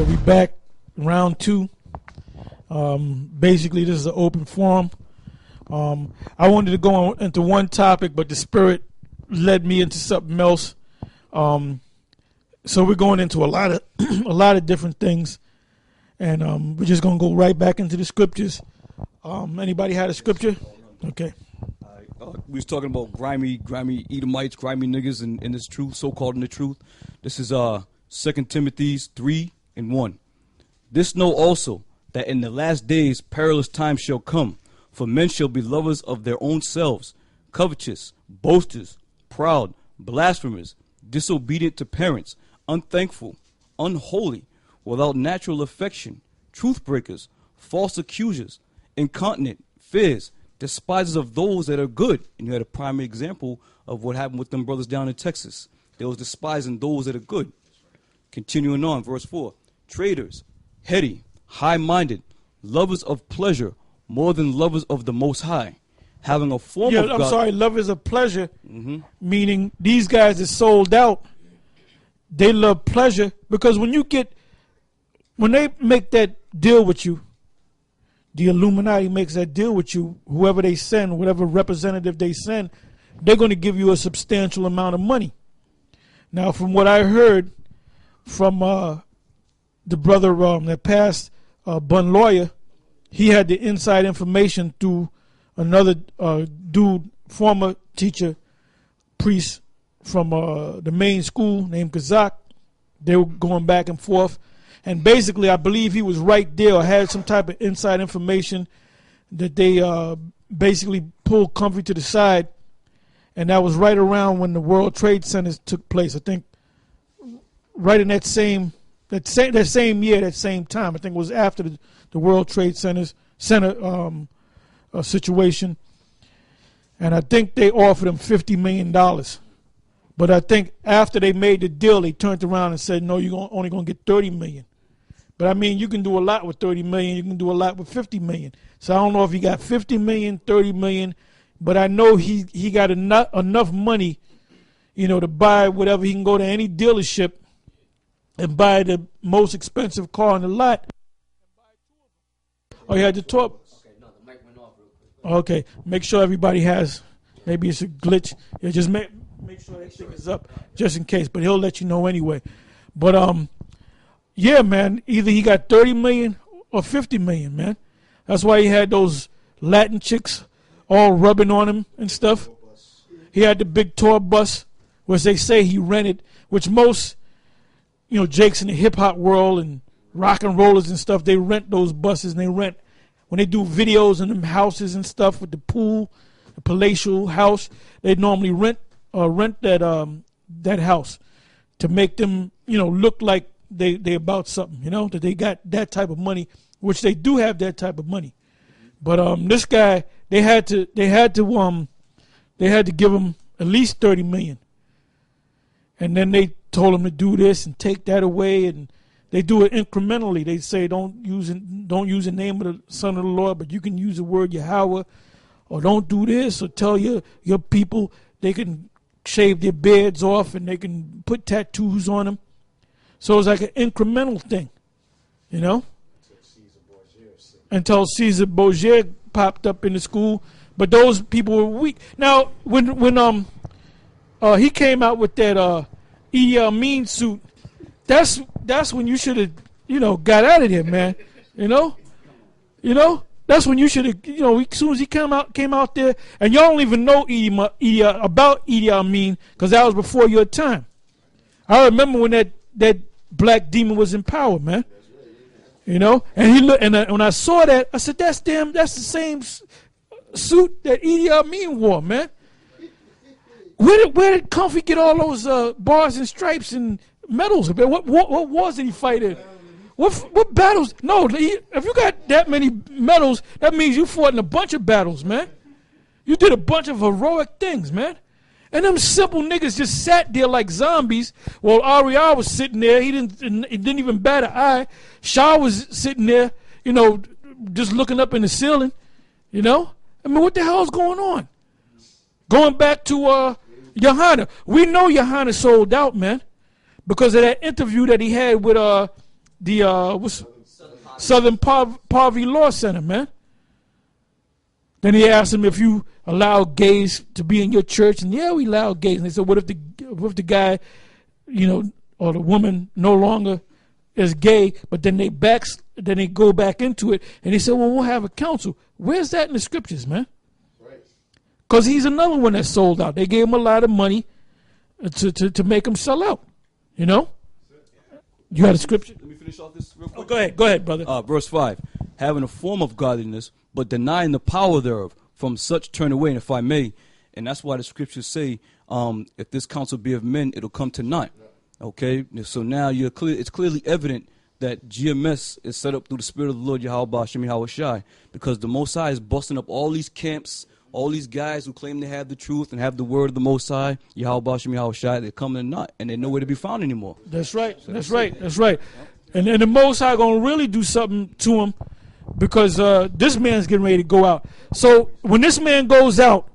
We back, round two. Basically, this is an open forum. I wanted to go into one topic, but the spirit led me into something else. So we're going into a lot of different things, and we're just gonna go right back into the scriptures. Anybody had a scripture? Okay. We was talking about grimy Edomites, grimy niggas in this truth, so-called in the truth. This is 2 Timothy 3:1. This know also, that in the last days perilous times shall come, for men shall be lovers of their own selves, covetous, boasters, proud, blasphemers, disobedient to parents, unthankful, unholy, without natural affection, truth breakers, false accusers, incontinent, fierce, despisers of those that are good. And you had a prime example of what happened with them brothers down in Texas. They was despising those that are good. Continuing on, verse 4. Traitors, heady, high-minded, lovers of pleasure more than lovers of the Most High, having a form of God. Lovers of pleasure, meaning these guys are sold out. They love pleasure because when they make that deal with you, the Illuminati makes that deal with you, whoever they send, whatever representative they send, they're going to give you a substantial amount of money. Now, from what I heard from the brother that passed, Bun Lawyer, he had the inside information through another dude, former teacher, priest from the main school named Kazak. They were going back and forth. And basically, I believe he was right there or had some type of inside information that they basically pulled Comfy to the side. And that was right around when the World Trade Centers took place. I think right in that same year, that same time. I think it was after the World Trade Center situation. And I think they offered him $50 million. But I think after they made the deal, they turned around and said, no, you're only going to get $30 million. But I mean, you can do a lot with $30 million. You can do a lot with $50 million. So I don't know if he got $50 million, $30 million, but I know he got enough money, to buy whatever. He can go to any dealership and buy the most expensive car on the lot. Oh, you had to talk. Okay, no, the mic went off real quick. Okay, make sure everybody has. Maybe it's a glitch. Yeah, just make sure that thing is up, just in case. But he'll let you know anyway. But yeah, man. Either he got 30 million or 50 million, man. That's why he had those Latin chicks all rubbing on him and stuff. He had the big tour bus, which they say he rented, which most, Jakes in the hip hop world and rock and rollers and stuff, they rent those buses, and when they do videos in them houses and stuff with the pool, the palatial house, they normally rent that house to make them, look like they about something, that they got that type of money, which they do have that type of money. But this guy, they had to give him at least 30 million. And then they told him to do this and take that away, and they do it incrementally. They say don't use the name of the Son of the Lord, but you can use the word Yahweh, or don't do this, or tell your people they can shave their beards off and they can put tattoos on them. So it's like an incremental thing, until Caesar Borgia popped up in the school. But those people were weak. Now, when he came out with that Idi Amin suit, that's when you should have, got out of there, man. That's when you should have, as soon as he came out there, and y'all don't even know about Idi Amin, because that was before your time. I remember when that black demon was in power, man. And he looked, and when I saw that, I said, that's the same suit that Idi Amin wore, man. Where did Comfy get all those bars and stripes and medals? What wars did he fight in? What battles? No, if you got that many medals, that means you fought in a bunch of battles, man. You did a bunch of heroic things, man. And them simple niggas just sat there like zombies while Ariel was sitting there. He didn't even bat an eye. Shah was sitting there, just looking up in the ceiling, I mean, what the hell is going on? Going back to Johanna. We know Johanna sold out, man, because of that interview that he had with what's Southern Poverty Law Center, man. Then he asked him if you allow gays to be in your church, and yeah, we allow gays. And they said, what if the guy, or the woman no longer is gay, but then they go back into it, and he said, well, we'll have a council. Where's that in the scriptures, man? Because he's another one that sold out. They gave him a lot of money to make him sell out. You had a scripture? Let me finish off this real quick. Go ahead, brother. Verse 5. Having a form of godliness, but denying the power thereof, from such turn away, and if I may. And that's why the scriptures say, if this counsel be of men, it'll come to naught. Okay? So now it's clearly evident that GMS is set up through the Spirit of the Lord Yahweh Shem Yahweh Shai, because the Most High is busting up all these camps, all these guys who claim they have the truth and have the word of the Most High, Yahweh Shem Yahweh Shai. They're coming and not, and they're nowhere to be found anymore. That's right. So that's right. And the Most High going to really do something to him, because this man's getting ready to go out. So when this man goes out,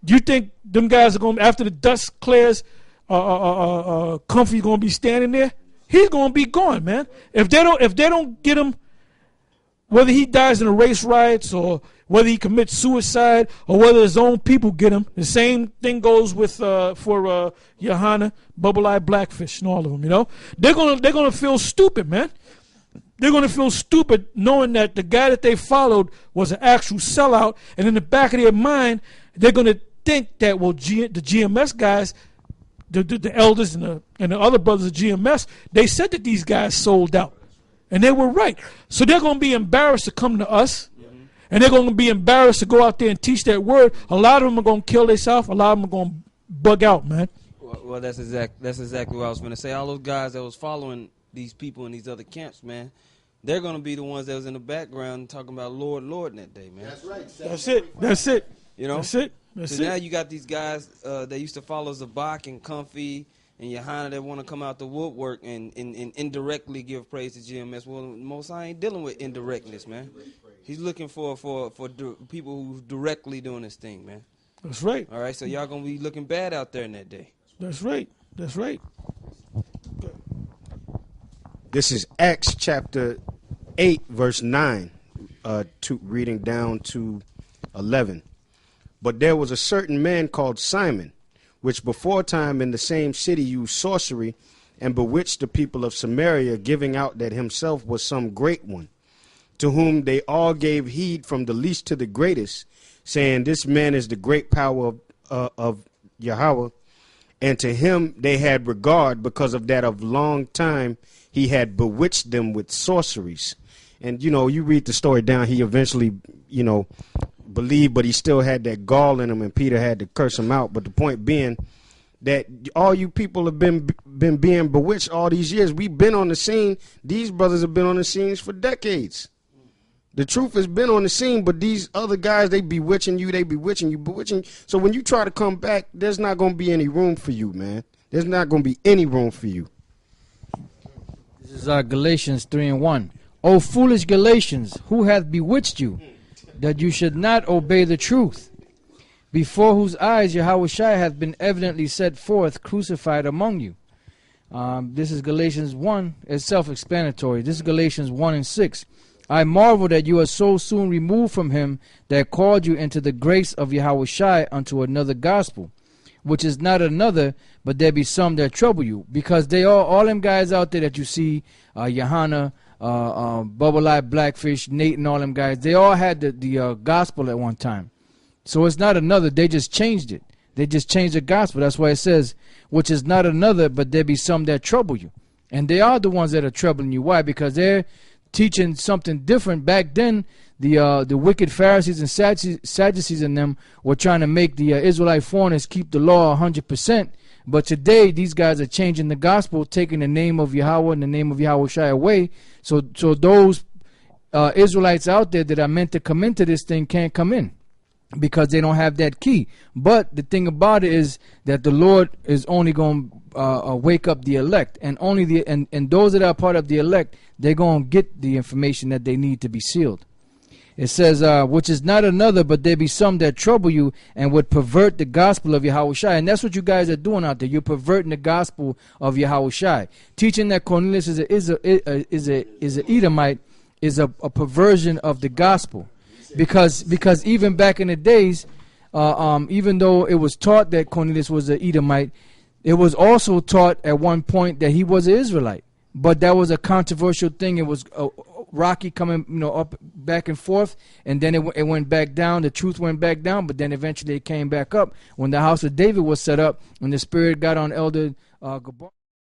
do you think them guys are going to, after the dust clears, Comfy's going to be standing there? He's going to be gone, man. If they don't get him, whether he dies in a race riots or whether he commits suicide or whether his own people get him, the same thing goes with for Johanna, Bubble Eye Blackfish, and all of them. They're gonna feel stupid, man. They're gonna feel stupid knowing that the guy that they followed was an actual sellout, and in the back of their mind, they're gonna think that the GMS guys, the elders and the other brothers of GMS, they said that these guys sold out, and they were right. So they're gonna be embarrassed to come to us. And they're going to be embarrassed to go out there and teach that word. A lot of them are going to kill themselves. A lot of them are going to bug out, man. Well, that's exactly what I was going to say. All those guys that was following these people in these other camps, man, they're going to be the ones that was in the background talking about Lord, Lord in that day, man. That's right. That's it. That's it. That's it. So now you got these guys that used to follow Zabak and Comfy and Johanna that want to come out the woodwork and indirectly give praise to GMS. Well, Most High ain't dealing with indirectness, man. He's looking for people who's directly doing this thing, man. That's right. All right, so y'all going to be looking bad out there in that day. That's right. That's right. This is Acts chapter 8, verse 9, reading down to 11. But there was a certain man called Simon, which before time in the same city used sorcery and bewitched the people of Samaria, giving out that himself was some great one, to whom they all gave heed from the least to the greatest, saying, this man is the great power of Yahweh. And to him they had regard, because of that of long time he had bewitched them with sorceries. And, you read the story down, he eventually, believed, but he still had that gall in him, and Peter had to curse him out. But the point being that all you people have been being bewitched all these years. We've been on the scene. These brothers have been on the scenes for decades. The truth has been on the scene, but these other guys, they bewitching you, bewitching. So when you try to come back, there's not going to be any room for you, man. There's not going to be any room for you. This is Galatians 3:1. O foolish Galatians, who hath bewitched you, that you should not obey the truth, before whose eyes Yahweh Shai hath been evidently set forth, crucified among you. This is Galatians 1. It's self-explanatory. This is Galatians 1:6. I marvel that you are so soon removed from him that called you into the grace of Yahweh Shai unto another gospel, which is not another, but there be some that trouble you. Because they all them guys out there that you see, Johanna, Bubble Eye Blackfish, Nate, and all them guys, they all had the gospel at one time. So it's not another, they just changed it. They just changed the gospel. That's why it says, which is not another, but there be some that trouble you. And they are the ones that are troubling you. Why? Because they're teaching something different. Back then, the wicked Pharisees and Sadducees and them were trying to make the Israelite foreigners keep the law 100%. But today, these guys are changing the gospel, taking the name of Yahweh and the name of Yahweh Shai away. So those Israelites out there that are meant to come into this thing can't come in, because they don't have that key. But the thing about it is that the Lord is only going to wake up the elect, and only and those that are part of the elect, they're going to get the information that they need to be sealed. It says, which is not another, but there be some that trouble you and would pervert the gospel of Yahushua. And that's what you guys are doing out there. You're perverting the gospel of Yahushua. Teaching that Cornelius is a Edomite is a perversion of the gospel. Because even back in the days, even though it was taught that Cornelius was an Edomite, it was also taught at one point that he was an Israelite. But that was a controversial thing. It was rocky coming, up back and forth, and then it went back down. The truth went back down, but then eventually it came back up when the house of David was set up, when the Spirit got on Elder Gabar.